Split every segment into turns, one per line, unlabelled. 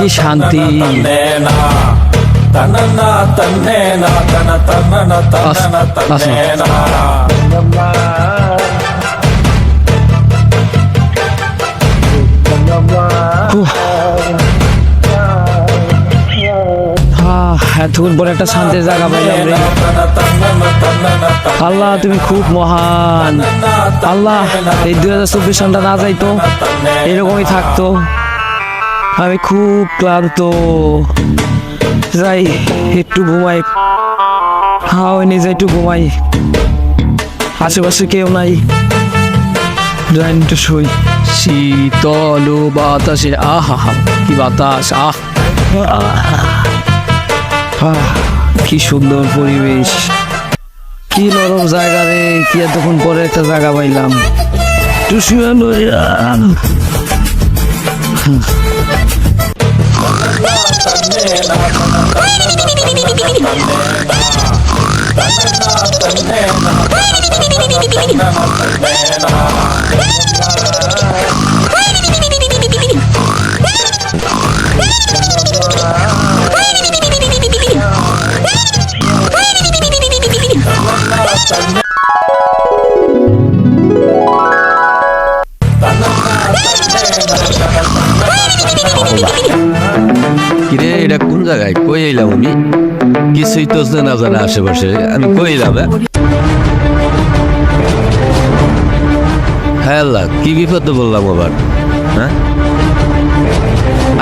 কি শান্তি। এতক্ষণ পরে একটা শান্তির জায়গা পাইলাম রে। আল্লাহ তুমি খুব মহান। আল্লাহ এই 2024 সালটা না যাইতো, এরকমই থাকতো। আমি খুব ক্লান্ত, যাই একটু ঘুমাই। হাওয়া নিজে একটু ঘুমাই, আশেপাশে কেউ নাই, যাই একটু শুই। শীতল বাতাসে আহা কি বাতাস, কি সুন্দর পরিবেশ, কি নরম জায়গা রে। কি এতক্ষণ পরে একটা জায়গা পাইলাম, একটু শুয়ে
কিরে এটা কোন জায়গায়, কই এলাম আমি? কিছুই তো না জানা আশেপাশে, আমি কই এলাম? হ্যাঁ আল্লাহ, কি বিপদে বললাম আবার? হ্যাঁ,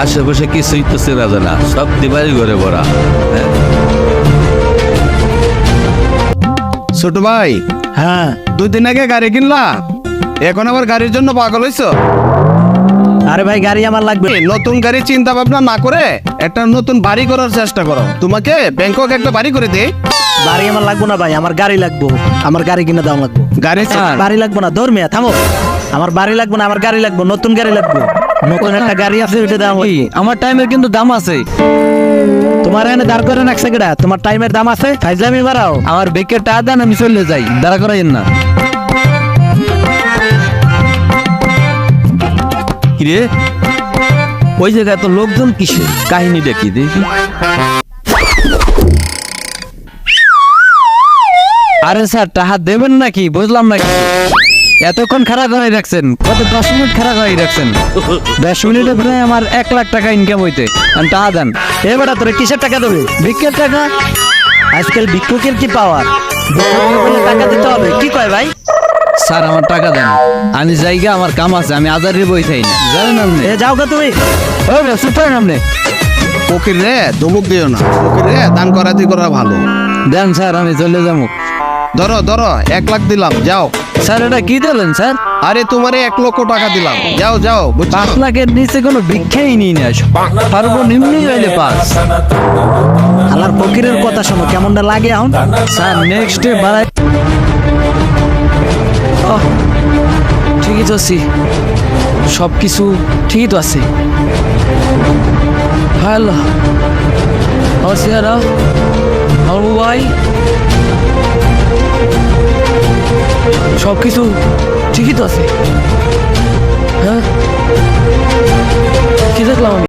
আশেপাশে কিছুই তো চেনা জানা, সব দিবারই ঘরে ভরা। হ্যাঁ
ছোট ভাই,
হ্যাঁ
2 দিন আগে গাড়ি কিনলা, এখন আবার গাড়ির জন্য পাগল হইছো?
আরে ভাই গাড়ি আমার লাগবে।
নতুন গাড়ি চিন্তা ভাবনা না করে একটা নতুন বাড়ি করার চেষ্টা করো। তোমাকে ব্যাংকক একটা বাড়ি করে দে।
বাড়ি আমার লাগবো না ভাই, আমার গাড়ি লাগবো। আমার গাড়ি কিনে দাম লাগবো।
গাড়ি
বাড়ি লাগবো না, ধর্মিয়া থামো। আমার বাড়ি লাগবো না, আমার গাড়ি লাগবো, নতুন গাড়ি লাগবো। নতুন একটা গাড়ি আছে, ওইটা দাম। আমার টাইমের কিন্তু দাম আছে। তোমার এনে দাঁড় করে রাখছে কেডা? তোমার টাইমের দাম আছে, ফাইজলামি বাড়াও। আমার বেকের টাকা দেন, আমি চলে যাই, দাঁড়া করাইন না।
কিরে ওই জায়গায় এত লোকজন কিসের, কাহিনীটা কি দেখি?
আরে স্যার টাকা দেবেন নাকি, বুঝলাম নাকি? এতক্ষণ খারাপ করে রাখছেন, কত 10 মিনিট খারাপ করে রাখছেন। 10 মিনিটে প্রায় আমার 1 লাখ টাকা ইনকাম হইতে। আমি টাকা দেন। এবারে তোরে কিসের টাকা দেবে? ভিক্ষের টাকা? আজকাল ভিক্ষুকের কি পাওয়ার, টাকা দিতে হবে। কি কয় ভাই?
স্যার আমার টাকা দেন, আমি জায়গা আমার কাম আছে, আমি আজারের বই চাই না, জানেন আপনি?
এ যাও গা তুমি। ও চুপ করেন আপনি।
ফকির রে ধমক দিও না, ফকির রে দান করাতি করা ভালো।
দেন স্যার, আমি চলে যাবো।
ধরো ধরো, 1 লাখ দিলাম, যাও।
স্যার এটা কি দিলেন স্যার?
আরে তোমারে 1 লক্ষ টাকা দিলাম, যাও যাও।
5 লাখের নিচে কোনো ভিক্ষাই নিই না, সর্বনিম্নই হইলে 5। আলার ফকিরের কথা শোনো, কেমনটা লাগে এখন? স্যার নেক্সট ডে বাড়াই। ঠিকই তো আছি, সব কিছু ঠিকই তো আছে। হ্যালো আমার চেহারা, আমার মোবাইল, সব কিছু ঠিকই তো আছে। হ্যাঁ কি দেখলাম আমি?